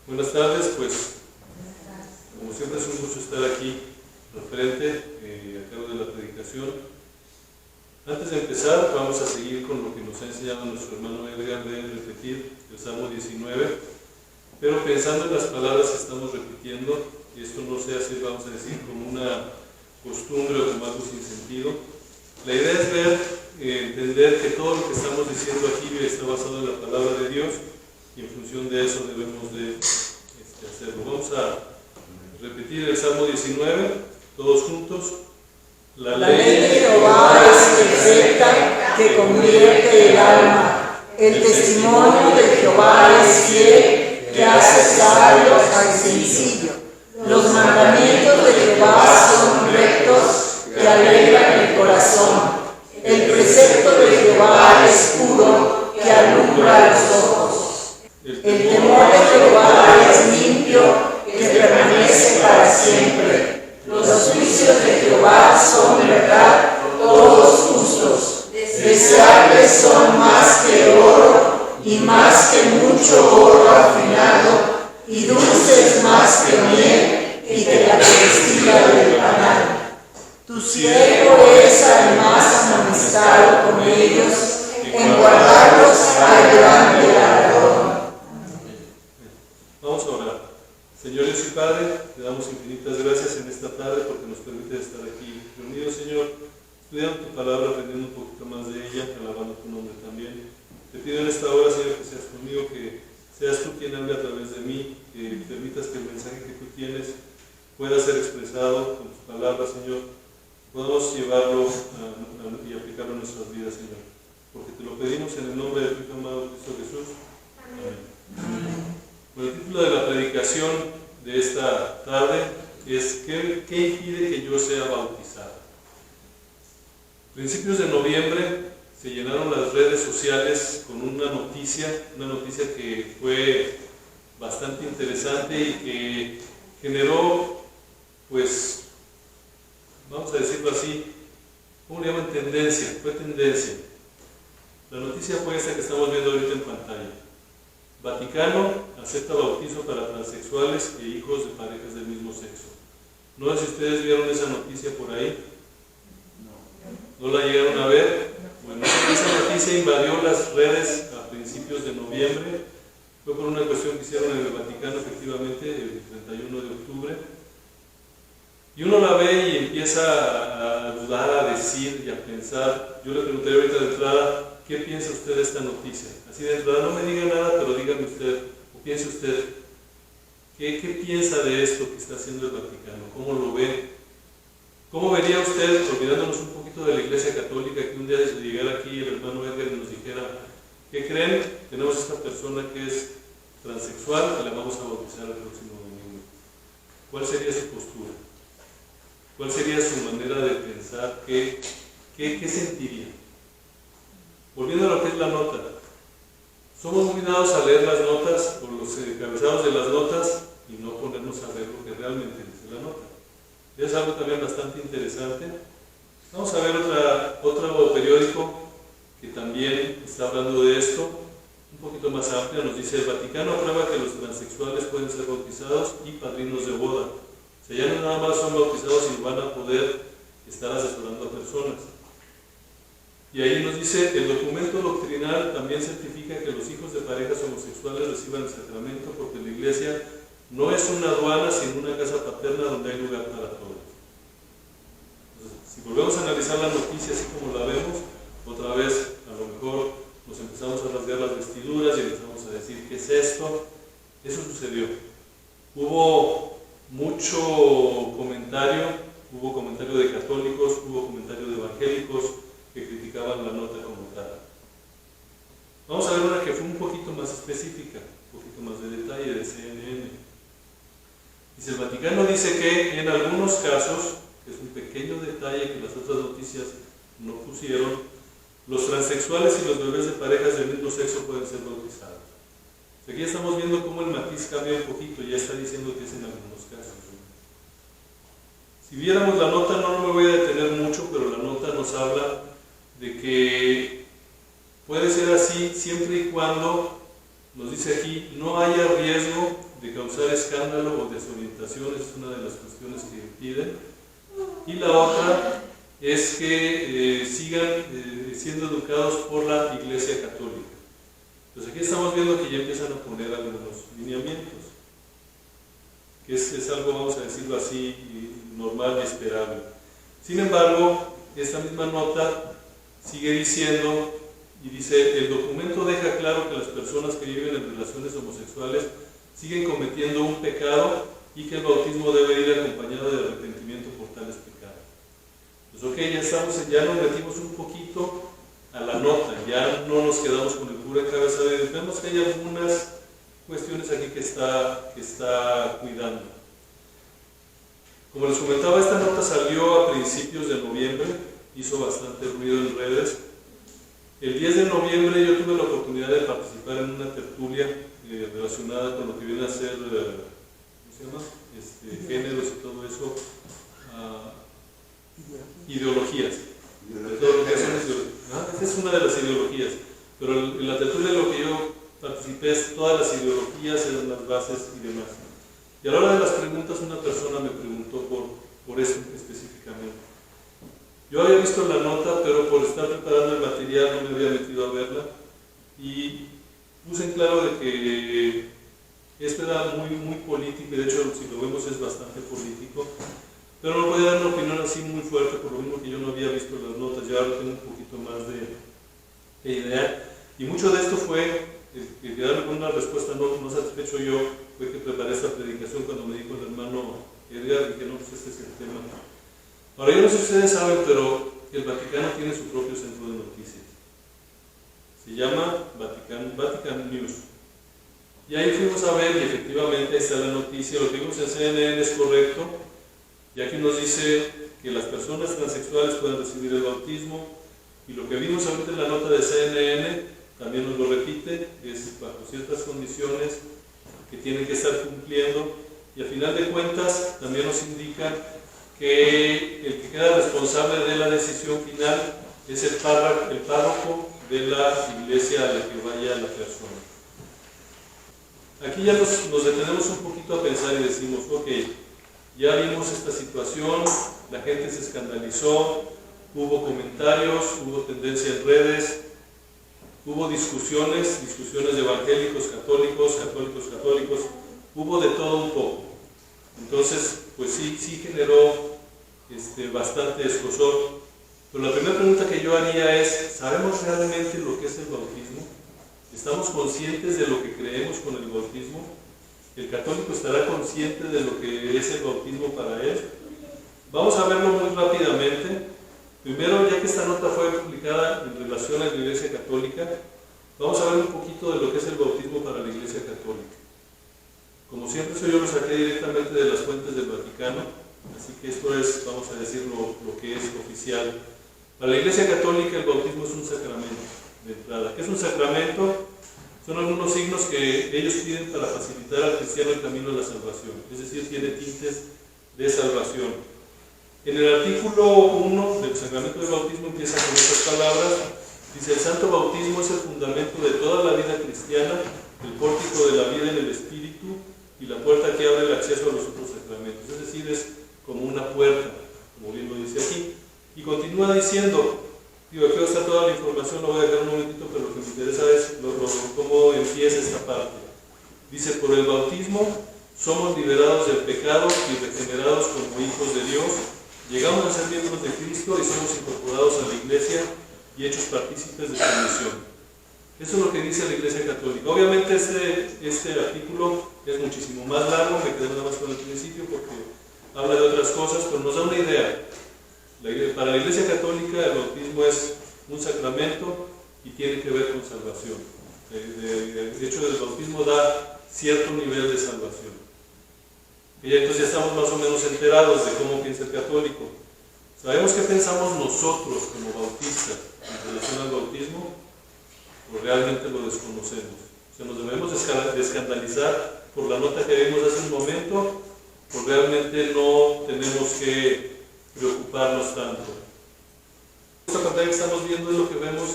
Buenas tardes, pues como siempre es un gusto estar aquí al frente, a cargo de la predicación. Antes de empezar, vamos a seguir con lo que nos ha enseñado nuestro hermano Edgar de repetir el Salmo 19, pero pensando en las palabras que estamos repitiendo, y esto no sea así, vamos a decir, como una costumbre o como algo sin sentido. La idea es ver, entender que todo lo que estamos diciendo aquí está basado en la palabra de Dios, y en función de eso debemos de hacerlo. Vamos a repetir el Salmo 19, todos juntos. La ley de Jehová es perfecta, que convierte el alma. El testimonio de Jehová es fiel, que hace sabio al sencillo. Los mandamientos de Jehová son rectos, que alegran el corazón. El precepto de Jehová es puro, que alumbra los ojos. El temor de Jehová es limpio, que permanece para siempre. Los juicios de Jehová son verdad, todos justos. Deseables son más que oro, y más que mucho oro afinado, y dulces más que miel, y que la que destila del panal. Tu siervo es además amonestado con ellos, en guardarlos hay grande galardón. Vamos a orar. Señor Dios y Padre, te damos infinitas gracias en esta tarde porque nos permite estar aquí reunidos, Señor, estudiando tu palabra, aprendiendo un poquito más de ella, alabando tu nombre también. Te pido en esta hora, Señor, que seas conmigo, que seas tú quien hable a través de mí, que permitas que el mensaje que tú tienes pueda ser expresado con tus palabras, Señor. Podamos llevarlo y aplicarlo en nuestras vidas, Señor, porque te lo pedimos en el nombre de tu Hijo amado Cristo Jesús. Amén. Bueno, el título de la predicación de esta tarde es ¿qué impide que yo sea bautizado? A principios de noviembre se llenaron las redes sociales con una noticia que fue bastante interesante y que generó, pues, vamos a decirlo así, ¿cómo le llaman? Tendencia, fue tendencia. La noticia fue esta que estamos viendo ahorita en pantalla. Vaticano acepta bautizo para transexuales e hijos de parejas del mismo sexo. No sé si ustedes vieron esa noticia por ahí. ¿No la llegaron a ver? Bueno, esa noticia invadió las redes a principios de noviembre. Fue por una cuestión que hicieron en el Vaticano, efectivamente, el 31 de octubre. Y uno la ve y empieza a dudar, a decir y a pensar. Yo le pregunté ahorita de entrada, ¿qué piensa usted de esta noticia? Así de entrada, no me diga nada, pero dígame usted, o piense usted, ¿qué piensa de esto que está haciendo el Vaticano? ¿Cómo lo ve? ¿Cómo vería usted, olvidándonos un poquito de la Iglesia Católica, que un día llegara aquí el hermano Edgar y nos dijera, ¿qué creen? Tenemos esta persona que es transexual, que la vamos a bautizar el próximo domingo. ¿Cuál sería su postura? ¿Cuál sería su manera de pensar? ¿Qué sentiría? Volviendo a lo que es la nota, somos muy dados a leer las notas o los encabezados de las notas y no ponernos a ver lo que realmente dice la nota. Es algo también bastante interesante. Vamos a ver otro periódico que también está hablando de esto, un poquito más amplio. Nos dice: el Vaticano aprueba que los transexuales pueden ser bautizados y padrinos de boda. O sea, ya no nada más son bautizados, sino van a poder estar asesorando a personas. Y ahí nos dice: el documento doctrinal también certifica que los hijos de parejas homosexuales reciban el sacramento porque la Iglesia no es una aduana, sino una casa paterna donde hay lugar para todos. Entonces, si volvemos a analizar la noticia así como la vemos, otra vez a lo mejor nos empezamos a rasgar las vestiduras y empezamos a decir: ¿qué es esto? Eso sucedió. Hubo mucho comentario, hubo comentario de católicos, hubo comentario de evangélicos que criticaban la nota como tal. Vamos a ver una que fue un poquito más específica, un poquito más de detalle, de CNN. Dice: el Vaticano dice que en algunos casos, que es un pequeño detalle que las otras noticias no pusieron, los transexuales y los bebés de parejas del mismo sexo pueden ser bautizados. Aquí estamos viendo cómo el matiz cambia un poquito, ya está diciendo que es en algunos casos. Si viéramos la nota, no me voy a detener mucho, pero la nota nos habla de que puede ser así siempre y cuando nos dice aquí, no haya riesgo de causar escándalo o desorientación, es una de las cuestiones que piden. Y la otra es que sigan siendo educados por la Iglesia Católica. Pues aquí estamos viendo que ya empiezan a poner algunos lineamientos, que es algo, vamos a decirlo así, normal y esperable. Sin embargo, esta misma nota sigue diciendo, y dice, el documento deja claro que las personas que viven en relaciones homosexuales siguen cometiendo un pecado y que el bautismo debe ir acompañado de arrepentimiento por tales pecados. Pues ok, ya nos metimos un poquito a la nota, ya no nos quedamos con el puro encabezado, vemos que hay algunas cuestiones aquí que está cuidando. Como les comentaba, esta nota salió a principios de noviembre, hizo bastante ruido en redes. El 10 de noviembre yo tuve la oportunidad de participar en una tertulia relacionada con lo que viene a ser, ¿cómo se llama? Géneros y todo eso, ideologías. Esta es una de las ideologías, pero en la tertulia lo que yo participé es todas las ideologías, eran las bases y demás. Y a la hora de las preguntas, una persona me preguntó por eso específicamente. Yo había visto la nota, pero por estar preparando el material no me había metido a verla y puse en claro de que esto era muy político, y de hecho si lo vemos es bastante político, pero no podía dar una opinión así muy fuerte por lo mismo que yo no había visto las notas. Ya ahora tengo un poquito más de idea, y mucho de esto fue el quedarme con una respuesta no satisfecho yo, fue que preparé esta predicación cuando me dijo el hermano Edgar, y que no, pues este es el tema. Ahora, yo no sé si ustedes saben, pero el Vaticano tiene su propio centro de noticias. Se llama Vatican News. Y ahí fuimos a ver, y efectivamente ahí está la noticia. Lo que vimos en CNN es correcto, y aquí nos dice que las personas transexuales pueden recibir el bautismo, y lo que vimos ahorita en la nota de CNN también nos lo repite, es bajo ciertas condiciones que tienen que estar cumpliendo, y a final de cuentas también nos indica que el que queda responsable de la decisión final es el párroco de la iglesia a la que vaya la persona. Aquí ya nos detenemos un poquito a pensar y decimos, ok, ya vimos esta situación, la gente se escandalizó, hubo comentarios, hubo tendencia en redes, hubo discusiones de evangélicos, católicos, hubo de todo un poco. Entonces, pues sí generó bastante escozor. Pero la primera pregunta que yo haría es, ¿sabemos realmente lo que es el bautismo? ¿Estamos conscientes de lo que creemos con el bautismo? ¿El católico estará consciente de lo que es el bautismo para él? Vamos a verlo muy rápidamente. Primero, ya que esta nota fue publicada en relación a la Iglesia Católica, vamos a ver un poquito de lo que es el bautismo para la Iglesia Católica. Como siempre, eso yo lo saqué directamente de las fuentes del Vaticano, así que esto es, vamos a decir, lo que es oficial. Para la Iglesia Católica el bautismo es un sacramento de entrada. ¿Qué es un sacramento? Son algunos signos que ellos piden para facilitar al cristiano el camino de la salvación, es decir, tiene tintes de salvación. En el artículo 1 del sacramento del bautismo empieza con estas palabras, dice: el santo bautismo es el fundamento de toda la vida cristiana, el pórtico de la vida en el Espíritu y la puerta que abre el acceso a los otros sacramentos. Es decir, es como una puerta, como bien lo dice aquí. Y continúa diciendo, aquí está toda la información, lo voy a dejar un momentito, pero lo que me interesa es cómo empieza esta parte. Dice: por el bautismo somos liberados del pecado y regenerados como hijos de Dios, llegamos a ser miembros de Cristo y somos incorporados a la Iglesia y hechos partícipes de su misión. Eso es lo que dice la Iglesia Católica. Obviamente este artículo es muchísimo más largo, me quedé nada más con el principio porque habla de otras cosas, pero nos da una idea. Para la Iglesia Católica el bautismo es un sacramento y tiene que ver con salvación. De hecho, el bautismo da cierto nivel de salvación. Y entonces ya estamos más o menos enterados de cómo piensa el católico. ¿Sabemos qué pensamos nosotros como bautistas en relación al bautismo? ¿O realmente lo desconocemos? O sea, ¿nos debemos de escandalizar por la nota que vimos hace un momento? ¿O realmente no tenemos que preocuparnos tanto? Esta pantalla que estamos viendo es lo que vemos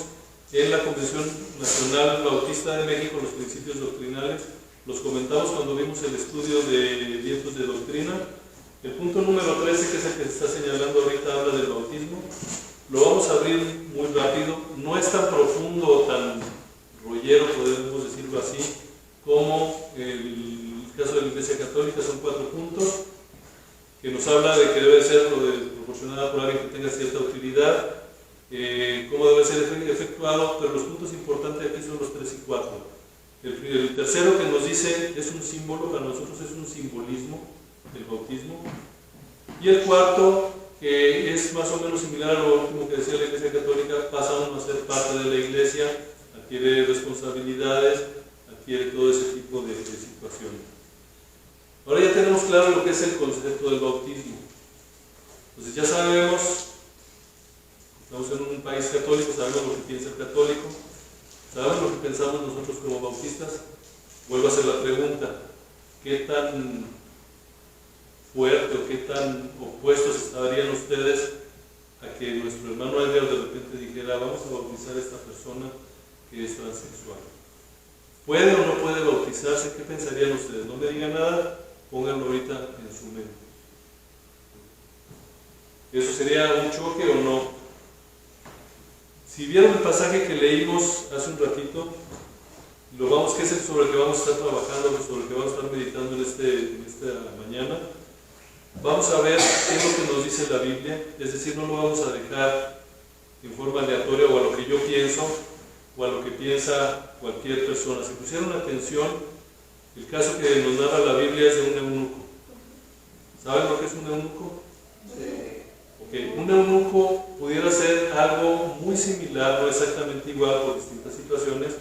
en la Convención Nacional Bautista de México, los principios doctrinales, los comentamos cuando vimos el estudio de vientos de doctrina. El punto número 13, que es el que se está señalando ahorita, habla del bautismo. Lo vamos a abrir muy rápido. No es tan profundo o tan rollero, podemos decirlo así, como el caso de la Iglesia Católica. Son 4 puntos que nos habla de que debe ser proporcionada por alguien que tenga cierta utilidad, cómo debe ser efectuado, pero los puntos importantes aquí son los 3 y 4. El tercero que nos dice es un símbolo, para nosotros es un simbolismo, el bautismo. Y el cuarto, que es más o menos similar a lo último que decía la Iglesia Católica, pasa uno a ser parte de la Iglesia, adquiere responsabilidades, adquiere todo ese tipo de situaciones. Ahora ya tenemos claro lo que es el concepto del bautismo. Entonces ya sabemos, estamos en un país católico, sabemos lo que piensa el católico, sabemos lo que pensamos nosotros como bautistas. Vuelvo a hacer la pregunta, ¿qué tan fuerte o qué tan opuestos estarían ustedes a que nuestro hermano Edgar de repente dijera, vamos a bautizar a esta persona que es transexual? ¿Puede o no puede bautizarse? ¿Qué pensarían ustedes? No me digan nada, pónganlo ahorita en su mente. ¿Eso sería un choque o no? Si vieron el pasaje que leímos hace un ratito, que es sobre el que vamos a estar trabajando, sobre el que vamos a estar meditando en esta mañana, vamos a ver qué es lo que nos dice la Biblia. Es decir, no lo vamos a dejar en forma aleatoria o a lo que yo pienso o a lo que piensa cualquier persona. Si pusieron atención, el caso que nos narra la Biblia es de un eunuco. ¿Saben lo que es un eunuco? Okay. Un eunuco pudiera ser algo muy similar, no exactamente igual por distintas situaciones,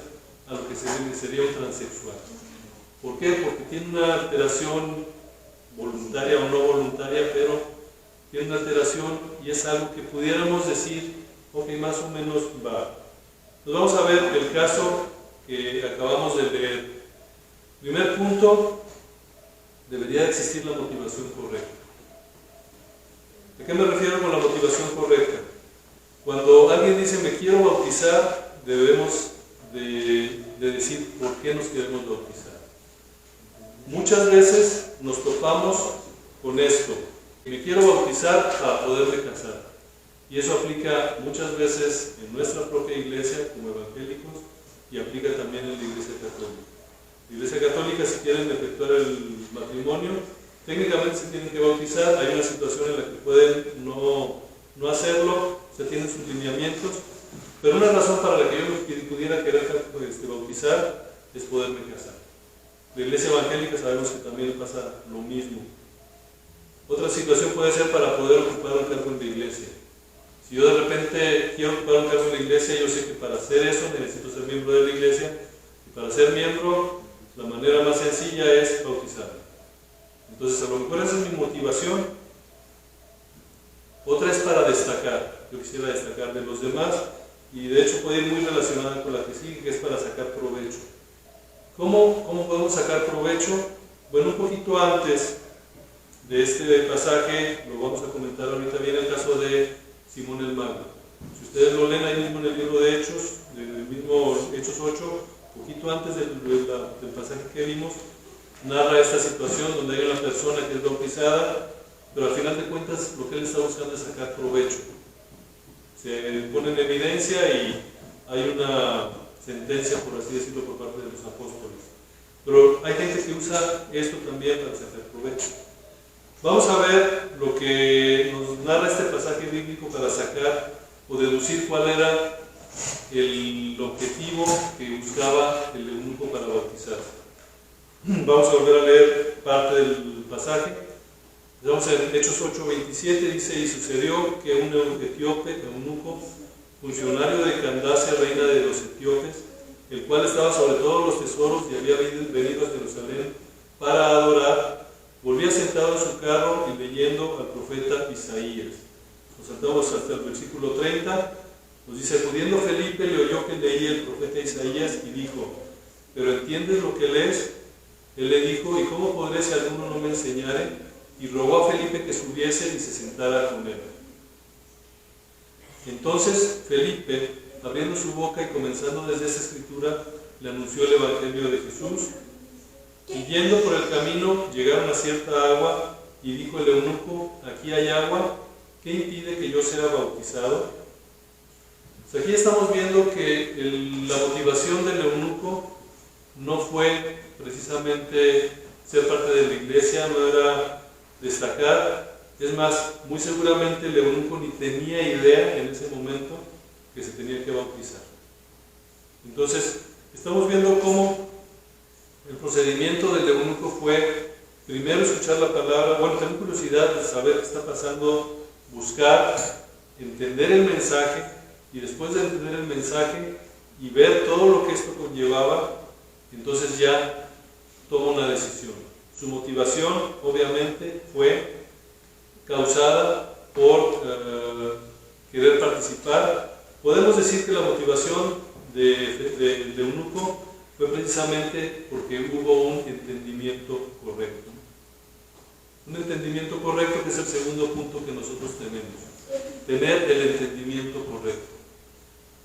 a lo que sería un transexual. ¿Por qué? Porque tiene una alteración voluntaria o no voluntaria, pero tiene una alteración y es algo que pudiéramos decir, ok, más o menos va. Entonces vamos a ver el caso que acabamos de leer. Primer punto, debería existir la motivación correcta. ¿De qué me refiero con la motivación correcta? Cuando alguien dice me quiero bautizar, debemos de decir por qué nos queremos bautizar. Muchas veces nos topamos con esto: me quiero bautizar para poderme casar. Y eso aplica muchas veces en nuestra propia iglesia como evangélicos y aplica también en la Iglesia Católica. La Iglesia Católica, si quieren efectuar el matrimonio, técnicamente se tienen que bautizar. Hay una situación en la que pueden no hacerlo, se tienen sus lineamientos, pero una razón para la que yo pudiera querer bautizar es poderme casar. La Iglesia Evangélica sabemos que también pasa lo mismo. Otra situación puede ser para poder ocupar un cargo en la iglesia. Si yo de repente quiero ocupar un cargo en la iglesia, yo sé que para hacer eso necesito ser miembro de la iglesia, y para ser miembro la manera más sencilla es bautizarme. Entonces a lo mejor esa es mi motivación. Otra es para destacar. Yo quisiera destacar de los demás, y de hecho puede ir muy relacionada con la que sigue, que es para sacar provecho. ¿Cómo podemos sacar provecho? Bueno, un poquito antes de este pasaje, lo vamos a comentar ahorita bien, el caso de Simón el Mago. Si ustedes lo leen ahí mismo en el libro de Hechos, del mismo Hechos 8, poquito antes del pasaje que vimos, narra esta situación donde hay una persona que es bautizada, pero al final de cuentas lo que él está buscando es sacar provecho. Se pone en evidencia y hay una sentencia, por así decirlo, por parte de los apóstoles. Pero hay gente que usa esto también para sacar provecho. Vamos a ver lo que nos narra este pasaje bíblico para sacar o deducir cuál era el objetivo que buscaba el eunuco para bautizarse. Vamos a volver a leer parte del pasaje. Vamos en Hechos 8:27, dice: y sucedió que un eunuco, funcionario de Candace, reina de los etíopes, el cual estaba sobre todos los tesoros y había venido a Jerusalén para adorar, volvía sentado en su carro y leyendo al profeta Isaías. Nos saltamos hasta el versículo 30, nos dice: acudiendo Felipe le oyó que leía el profeta Isaías y dijo: ¿pero entiendes lo que lees? Él le dijo: ¿y cómo podré si alguno no me enseñare? Y rogó a Felipe que subiese y se sentara con él. Entonces Felipe, abriendo su boca y comenzando desde esa escritura, le anunció el Evangelio de Jesús. Y yendo por el camino, llegaron a cierta agua, y dijo el eunuco: aquí hay agua, ¿qué impide que yo sea bautizado? Pues aquí estamos viendo que la motivación del eunuco no fue precisamente ser parte de la iglesia, no era destacar. Es más, muy seguramente el eunuco ni tenía idea en ese momento que se tenía que bautizar. Entonces, estamos viendo cómo el procedimiento del eunuco fue primero escuchar la palabra, bueno, tener curiosidad de saber qué está pasando, buscar, entender el mensaje, y después de entender el mensaje y ver todo lo que esto conllevaba, entonces ya toma una decisión. Su motivación, obviamente, fue causada por querer participar. Podemos decir que la motivación de eunuco fue precisamente porque hubo un entendimiento correcto. Un entendimiento correcto, que es el segundo punto que nosotros tenemos. Tener el entendimiento correcto.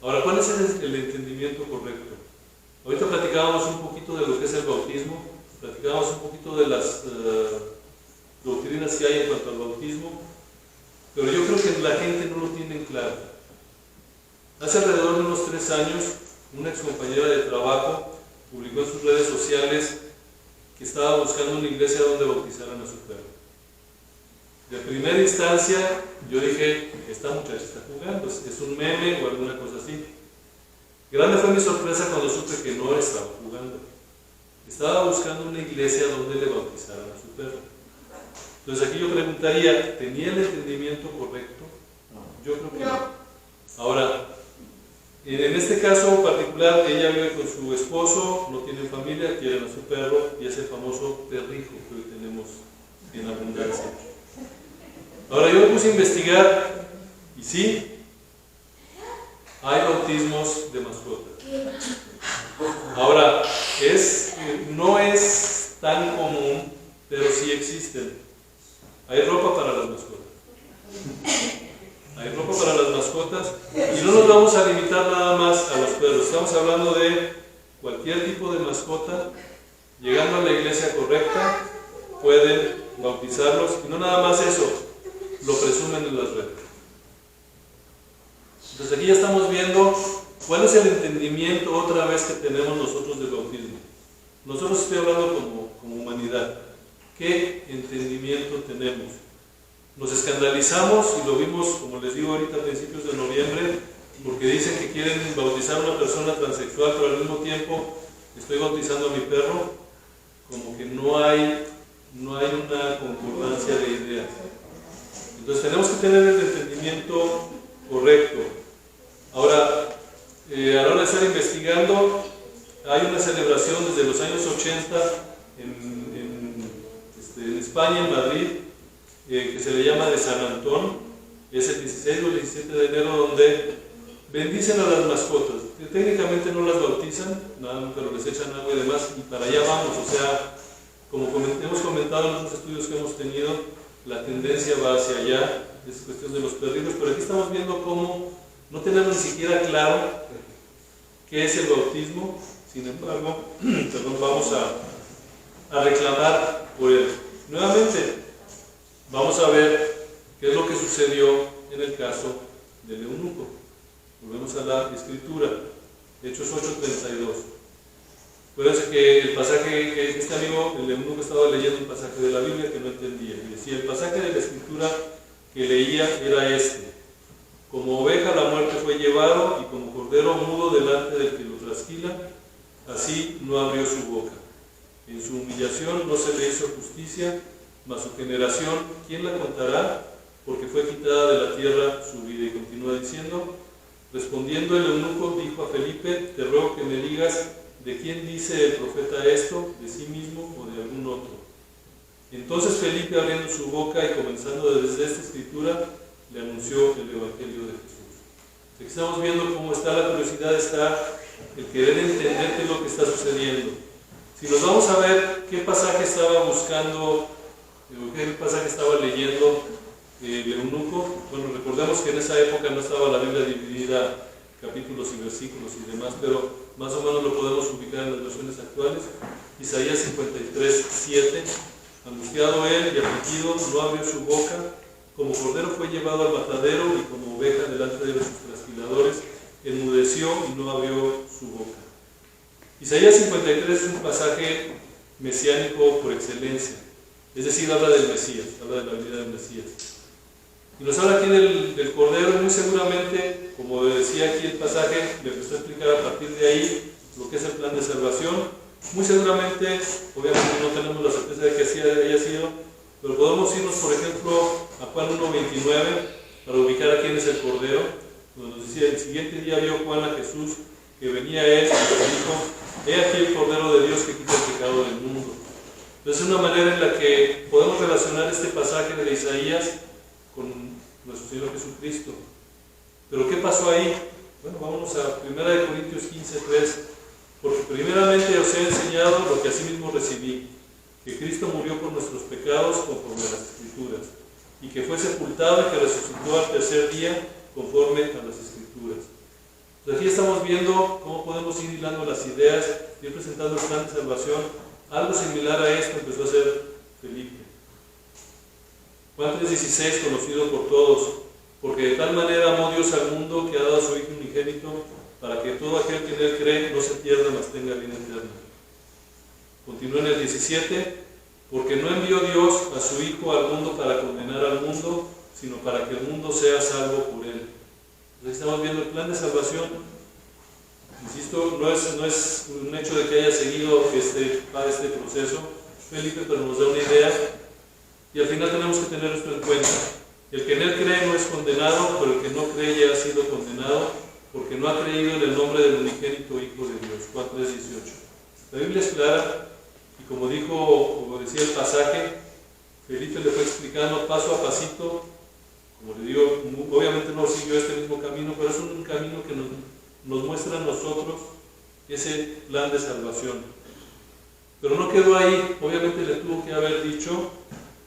Ahora, ¿cuál es el entendimiento correcto? Ahorita platicábamos un poquito de lo que es el bautismo, platicábamos un poquito de las doctrinas que hay en cuanto al bautismo, pero yo creo que la gente no lo tiene claro. Hace alrededor de unos 3 años, una ex compañera de trabajo publicó en sus redes sociales que estaba buscando una iglesia donde bautizaran a su perro. De primera instancia, yo dije: esta muchacha está jugando, es un meme o alguna cosa así. Grande fue mi sorpresa cuando supe que no estaba jugando. Estaba buscando una iglesia donde le bautizaran a su perro. Entonces aquí yo preguntaría: ¿tenía el entendimiento correcto? Yo creo que no. Ahora, en este caso particular, ella vive con su esposo, no tienen familia, quieren a su perro, y es el famoso perrijo que hoy tenemos en abundancia. Ahora yo me puse a investigar, y sí, hay bautismos de mascotas. Ahora, no es tan común, pero sí existen. Hay ropa para las mascotas. Hay ropa para las mascotas, y no nos vamos a limitar nada más a los perros. Estamos hablando de cualquier tipo de mascota. Llegando a la iglesia correcta, pueden bautizarlos, y no nada más eso, lo presumen en las redes. Entonces aquí ya estamos viendo cuál es el entendimiento otra vez que tenemos nosotros del bautismo. Nosotros, estoy hablando como humanidad, ¿qué entendimiento tenemos? Nos escandalizamos, y lo vimos, como les digo ahorita, a principios de noviembre, porque dicen que quieren bautizar a una persona transexual, pero al mismo tiempo estoy bautizando a mi perro. Como que no hay una concordancia de ideas. Entonces tenemos que tener el entendimiento correcto. Ahora, a la hora de estar investigando, hay una celebración desde los años 80 en España, en Madrid, que se le llama de San Antón. Es el 16 o el 17 de enero, donde bendicen a las mascotas. Que técnicamente no las bautizan, nada, pero les echan agua y demás, y para allá vamos. O sea, como hemos comentado en los estudios que hemos tenido, la tendencia va hacia allá, es cuestión de los perritos, pero aquí estamos viendo cómo no tenemos ni siquiera claro qué es el bautismo. Sin embargo, vamos a reclamar por él. Nuevamente, vamos a ver qué es lo que sucedió en el caso del eunuco. Volvemos a la escritura, Hechos 8:32. Acuérdense que el pasaje que este amigo, el eunuco, estaba leyendo un pasaje de la Biblia que no entendía. Y decía, el pasaje de la escritura que leía era este: como oveja la muerte fue llevado, y como cordero mudo delante del que lo trasquila, así no abrió su boca. En su humillación no se le hizo justicia, mas su generación, ¿quién la contará? Porque fue quitada de la tierra su vida. Y continúa diciendo: respondiendo el eunuco, dijo a Felipe: te ruego que me digas, ¿de quién dice el profeta esto? ¿De sí mismo o de algún otro? Entonces Felipe, abriendo su boca y comenzando desde esta escritura, le anunció el Evangelio de Jesús. Aquí estamos viendo cómo está la curiosidad, está el querer entender qué es lo que está sucediendo. Si nos vamos a ver qué pasaje estaba buscando, qué pasaje estaba leyendo el eunuco, bueno, recordemos que en esa época no estaba la Biblia dividida capítulos y versículos y demás, pero más o menos lo podemos ubicar en las versiones actuales. Isaías 53, 7. Angustiado él y afligido, no abrió su boca, como cordero fue llevado al matadero y como oveja delante de sus trasquiladores, enmudeció y no abrió su boca. Isaías 53 es un pasaje mesiánico por excelencia, es decir, habla del Mesías, habla de la venida del Mesías. Y nos habla aquí del Cordero, muy seguramente, como decía aquí el pasaje, le empezó a explicar a partir de ahí lo que es el plan de salvación. Muy seguramente, obviamente no tenemos la certeza de que así haya sido, pero podemos irnos, por ejemplo, a Juan 1:29 para ubicar a quién es el Cordero, donde nos decía: el siguiente día vio Juan a Jesús que venía a él y le dijo: he aquí el Cordero de Dios que quita el pecado del mundo. Entonces es una manera en la que podemos relacionar este pasaje de Isaías con nuestro Señor Jesucristo. ¿Pero qué pasó ahí? Bueno, vámonos a 1 Corintios 15:3. Porque primeramente os he enseñado lo que asimismo recibí, que Cristo murió por nuestros pecados conforme a las Escrituras, y que fue sepultado y que resucitó al tercer día conforme a las Escrituras. Pues aquí estamos viendo cómo podemos ir hilando las ideas, ir presentando el plan de salvación. Algo similar a esto empezó a hacer Felipe. Juan 3:16, conocido por todos: porque de tal manera amó Dios al mundo que ha dado a su Hijo unigénito, para que todo aquel que en él cree no se pierda, mas tenga vida eterna. Continúa en el 17: porque no envió Dios a su Hijo al mundo para condenar al mundo, sino para que el mundo sea salvo por él. Entonces estamos viendo el plan de salvación. Insisto, no es un hecho de que haya seguido este proceso Felipe, pero nos da una idea, y al final tenemos que tener esto en cuenta. El que en él cree no es condenado, pero el que no cree ya ha sido condenado, porque no ha creído en el nombre del unigénito Hijo de Dios. Juan 3:18. La Biblia es clara, y como decía el pasaje, Felipe le fue explicando paso a pasito. Como le digo, obviamente no siguió este mismo camino, pero es un camino que nos muestra a nosotros ese plan de salvación. Pero no quedó ahí, obviamente le tuvo que haber dicho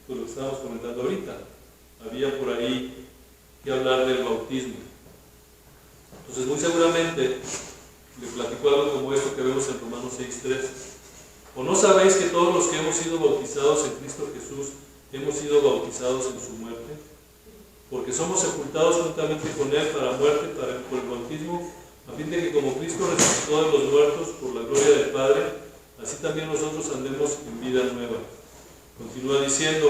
pues lo que estábamos comentando ahorita. Había por ahí que hablar del bautismo. Entonces muy seguramente le platicó algo como esto que vemos en Romanos 6:3. ¿O no sabéis que todos los que hemos sido bautizados en Cristo Jesús hemos sido bautizados en su muerte? Porque somos sepultados juntamente con él para muerte por el bautismo, a fin de que como Cristo resucitó de los muertos por la gloria del Padre, así también nosotros andemos en vida nueva. Continúa diciendo: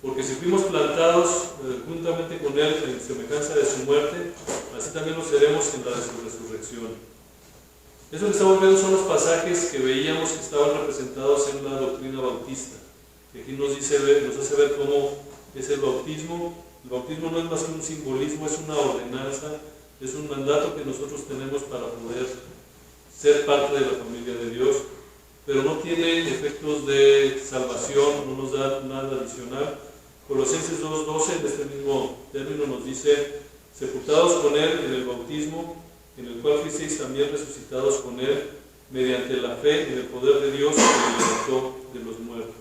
porque si fuimos plantados juntamente con él en semejanza de su muerte, así también lo seremos en la de su resurrección. Eso que estamos viendo son los pasajes que veíamos que estaban representados en la doctrina bautista, que aquí nos hace ver cómo es el bautismo. El bautismo no es más que un simbolismo, es una ordenanza, es un mandato que nosotros tenemos para poder ser parte de la familia de Dios, pero no tiene efectos de salvación, no nos da nada adicional. Colosenses 2:12, en este mismo término, nos dice: sepultados con él en el bautismo, en el cual fuisteis también resucitados con él, mediante la fe en el poder de Dios que le levantó de los muertos.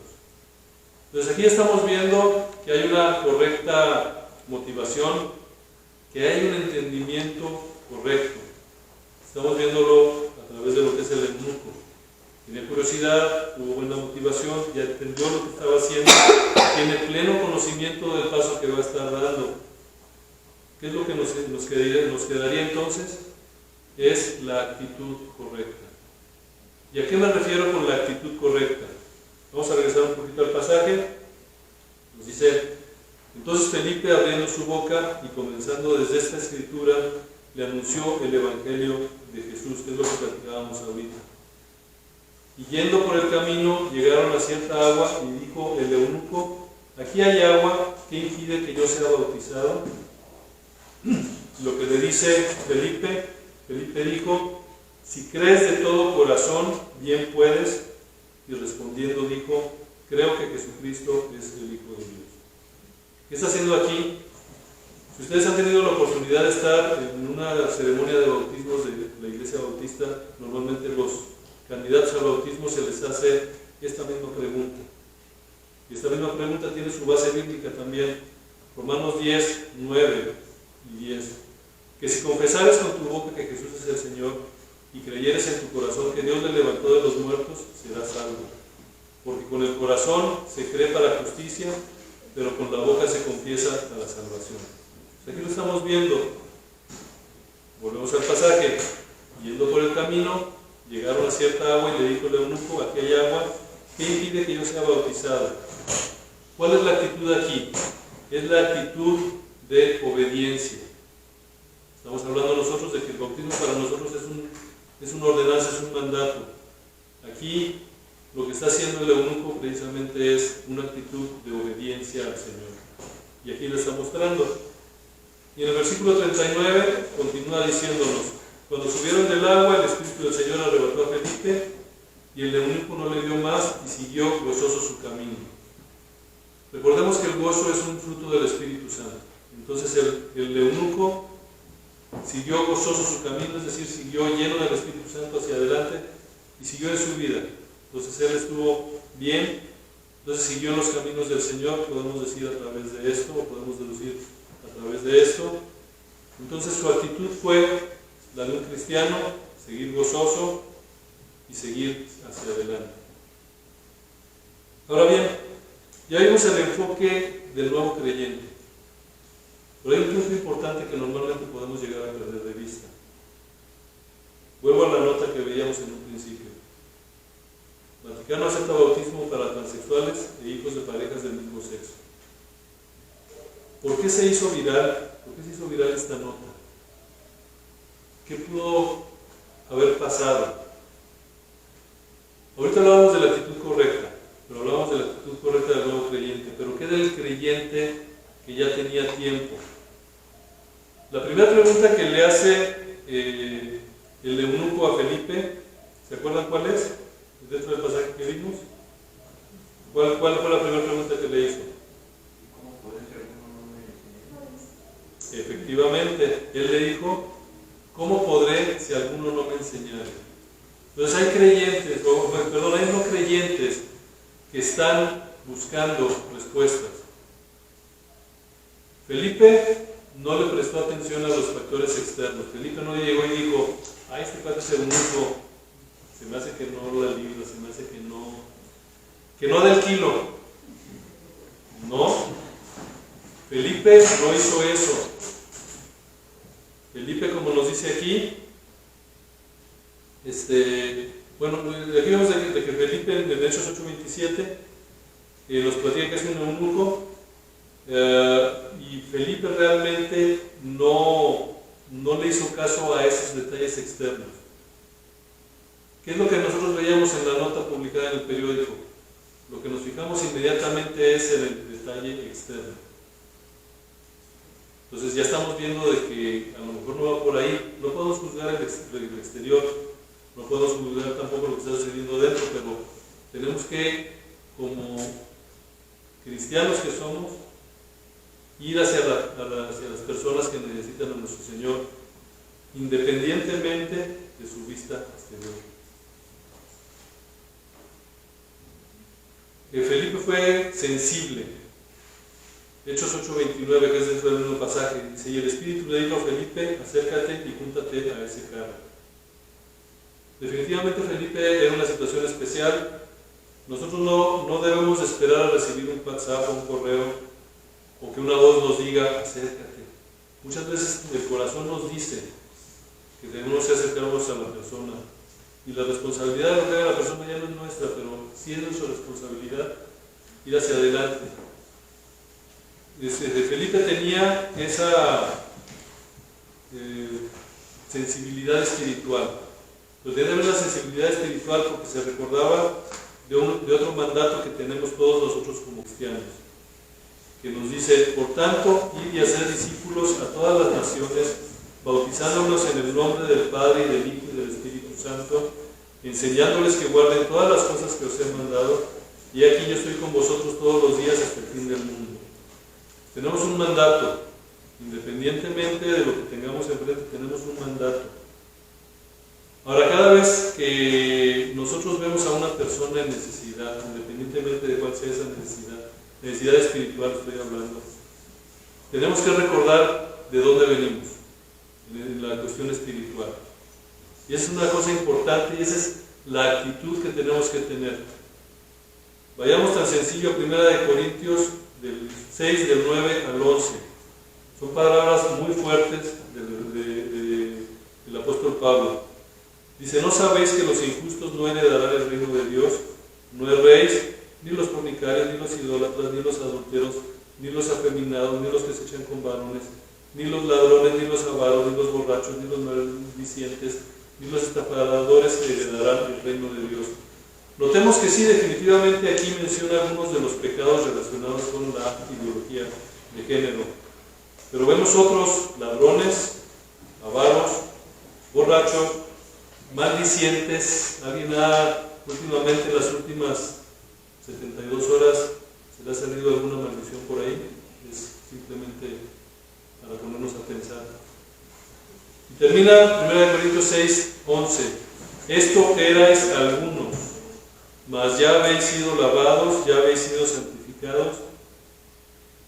Entonces aquí estamos viendo que hay una correcta motivación, que hay un entendimiento correcto. Estamos viéndolo a través de lo que es el eunuco. Tiene curiosidad, tuvo buena motivación, ya entendió lo que estaba haciendo, tiene pleno conocimiento del paso que va a estar dando. ¿Qué es lo que nos quedaría entonces? Es la actitud correcta. ¿Y a qué me refiero con la actitud correcta? Vamos a regresar un poquito al pasaje. Nos dice: entonces Felipe, abriendo su boca y comenzando desde esta escritura, le anunció el evangelio de Jesús, que es lo que platicábamos ahorita. Y yendo por el camino, llegaron a cierta agua, y dijo el eunuco: aquí hay agua, ¿qué impide que yo sea bautizado? Lo que le dice Felipe dijo: si crees de todo corazón, bien puedes. Y respondiendo dijo: creo que Jesucristo es el Hijo de Dios. ¿Qué está haciendo aquí? Si ustedes han tenido la oportunidad de estar en una ceremonia de bautismos de la Iglesia Bautista, normalmente los candidatos al bautismo se les hace esta misma pregunta. Y esta misma pregunta tiene su base bíblica también. Romanos 10, 9 y 10. que si confesares con tu boca que Jesús es el Señor y creyeres en tu corazón que Dios le levantó de los muertos, serás salvo. Porque con el corazón se cree para justicia, pero con la boca se confiesa para salvación. Aquí lo estamos viendo. Volvemos al pasaje. Yendo por el camino, llegaron a cierta agua y le dijo el eunuco: aquí hay agua, ¿qué impide que yo sea bautizado? ¿Cuál es la actitud aquí? Es la actitud de obediencia. Estamos hablando nosotros de que el bautismo para nosotros es una ordenanza, es un mandato. Aquí lo que está haciendo el eunuco precisamente es una actitud de obediencia al Señor. Y aquí lo está mostrando. Y en el versículo 39 continúa diciéndonos: cuando subieron del agua, el Espíritu del Señor arrebató a Felipe, y el eunuco no le dio más y siguió gozoso su camino. Recordemos que el gozo es un fruto del Espíritu Santo. Entonces el eunuco siguió gozoso su camino, es decir, siguió lleno del Espíritu Santo hacia adelante y siguió en su vida. Entonces él estuvo bien, entonces siguió los caminos del Señor, podemos decir a través de esto, o podemos deducir a través de esto. Entonces su actitud fue la de un cristiano: seguir gozoso y seguir hacia adelante. Ahora bien, ya vimos el enfoque del nuevo creyente, pero hay un punto importante que normalmente podemos llegar a perder de vista. Vuelvo a la nota que veíamos en un principio. Vaticano acepta bautismo para transexuales e hijos de parejas del mismo sexo. ¿Por qué se hizo viral? ¿Por qué se hizo viral esta nota? ¿Qué pudo haber pasado? Ahorita hablábamos de la actitud correcta, pero hablábamos de la actitud correcta del nuevo creyente. ¿Pero qué del creyente que ya tenía tiempo? La primera pregunta que le hace el eunuco a Felipe, ¿se acuerdan cuál es? Dentro del pasaje que vimos. ¿Cuál fue la primera pregunta que le hizo? ¿Cómo puede ser que uno no me enseñe? Efectivamente, él le dijo: ¿cómo podré si alguno no me enseñara? Entonces hay creyentes, hay no creyentes que están buscando respuestas. Felipe no le prestó atención a los factores externos. Felipe no llegó y dijo: este cuate es eunuco, se me hace que no la libra, se me hace que no del kilo. No, Felipe no hizo eso. Felipe, como nos dice aquí, aquí vemos de que Felipe en Hechos 8:27 nos platica que es un eunuco, y Felipe realmente no le hizo caso a esos detalles externos. ¿Qué es lo que nosotros veíamos en la nota publicada en el periódico? Lo que nos fijamos inmediatamente es en el detalle externo. Entonces ya estamos viendo de que a lo mejor no va por ahí. No podemos juzgar el exterior, no podemos juzgar tampoco lo que está sucediendo dentro, pero tenemos que, como cristianos que somos, ir hacia las personas que necesitan a nuestro Señor, independientemente de su vista exterior. Felipe fue sensible. Hechos 8:29, que es dentro del mismo pasaje, dice: y el Espíritu le dijo a Felipe: acércate y júntate a ese carro. Definitivamente Felipe era una situación especial. Nosotros no debemos esperar a recibir un WhatsApp o un correo, o que una voz nos diga: acércate. Muchas veces el corazón nos dice que debemos acercarnos a la persona, y la responsabilidad de lo que haga la persona ya no es nuestra, pero sí es nuestra responsabilidad ir hacia adelante. Felipe tenía esa sensibilidad espiritual. Pero tenía una sensibilidad espiritual porque se recordaba de otro mandato que tenemos todos nosotros como cristianos, que nos dice: por tanto, id y hacer discípulos a todas las naciones, bautizándolos en el nombre del Padre, y del Hijo, y del Espíritu Santo, enseñándoles que guarden todas las cosas que os he mandado, y aquí yo estoy con vosotros todos los días hasta el fin del mundo. Tenemos un mandato, independientemente de lo que tengamos enfrente, tenemos un mandato. Ahora, cada vez que nosotros vemos a una persona en necesidad, independientemente de cuál sea esa necesidad espiritual estoy hablando, tenemos que recordar de dónde venimos. en la cuestión espiritual. Y esa es una cosa importante y esa es la actitud que tenemos que tener. Vayamos tan sencillo a 1 Corintios del 6, del 9 al 11. Son palabras muy fuertes del apóstol Pablo. Dice: ¿no sabéis que los injustos no heredarán el reino de Dios? No erréis, ni los fornicarios, ni los idólatras, ni los adúlteros, ni los afeminados, ni los que se echan con varones, ni los ladrones, ni los avaros, ni los borrachos, ni los maldicientes, ni los estafadores heredarán el reino de Dios. Notemos que sí, definitivamente aquí menciona algunos de los pecados relacionados con la ideología de género. Pero vemos otros: ladrones, avaros, borrachos, maldicientes. Alguien últimamente, en las últimas 72 horas, se le ha salido alguna maldición por ahí. Es simplemente para ponernos a pensar. Y termina 1 Corintios 6, 11. Esto erais algunos, mas ya habéis sido lavados, ya habéis sido santificados,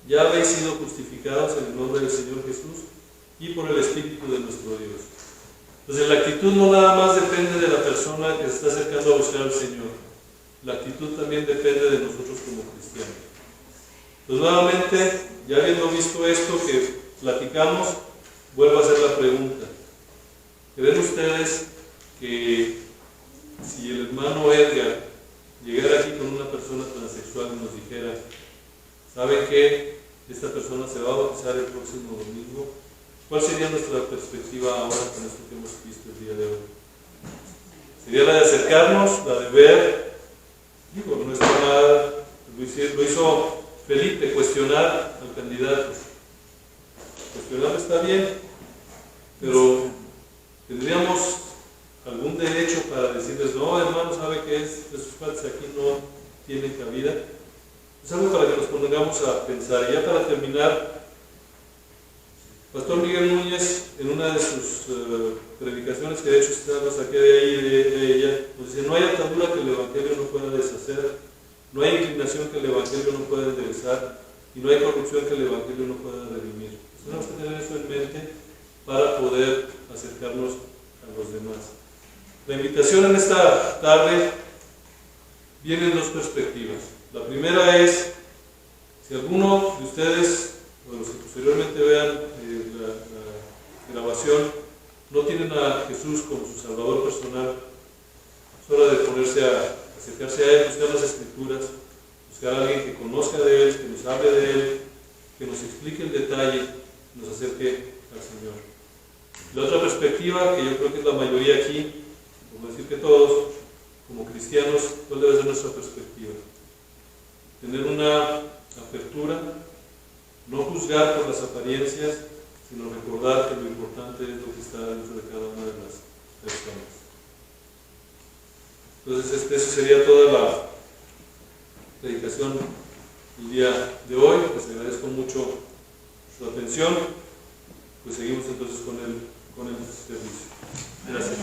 ya habéis sido justificados en el nombre del Señor Jesús y por el Espíritu de nuestro Dios. Entonces la actitud no nada más depende de la persona que se está acercando a buscar al Señor. La actitud también depende de nosotros como cristianos. Pues nuevamente, ya habiendo visto esto que platicamos, vuelvo a hacer la pregunta. ¿Creen ustedes que si el hermano Edgar llegara aquí con una persona transexual y nos dijera: ¿saben qué? Esta persona se va a bautizar el próximo domingo? ¿Cuál sería nuestra perspectiva ahora con esto que hemos visto el día de hoy? ¿Sería la de acercarnos, la de ver? Digo, no está nada, lo hizo Felipe, cuestionar al candidato. Cuestionarlo está bien, pero ¿tendríamos algún derecho para decirles: no, hermano, sabe que esos partes aquí no tienen cabida? Es algo para que nos pongamos a pensar. Y ya para terminar, Pastor Miguel Núñez, en una de sus predicaciones, que de hecho lo saqué de ahí, de ella, nos dice: no hay atadura que el Evangelio no pueda deshacer, no hay inclinación que el Evangelio no pueda enderezar, y no hay corrupción que el Evangelio no pueda redimir. Tenemos que tener eso en mente para poder acercarnos a los demás. La invitación en esta tarde viene en dos perspectivas. La primera es: si alguno de ustedes, o los que posteriormente vean la grabación, no tienen a Jesús como su Salvador personal, es hora de ponerse a acercarse a Él, buscar las Escrituras, buscar a alguien que conozca de Él, que nos hable de Él, que nos explique el detalle, nos acerque al Señor. La otra perspectiva, que yo creo que es la mayoría aquí, por decir que todos, como cristianos, ¿cuál debe ser nuestra perspectiva? Tener una apertura, no juzgar por las apariencias, sino recordar que lo importante es lo que está dentro de cada una de las personas. Entonces, eso sería toda la predicación el día de hoy. Les agradezco mucho su atención. Pues seguimos entonces con el servicio. Gracias.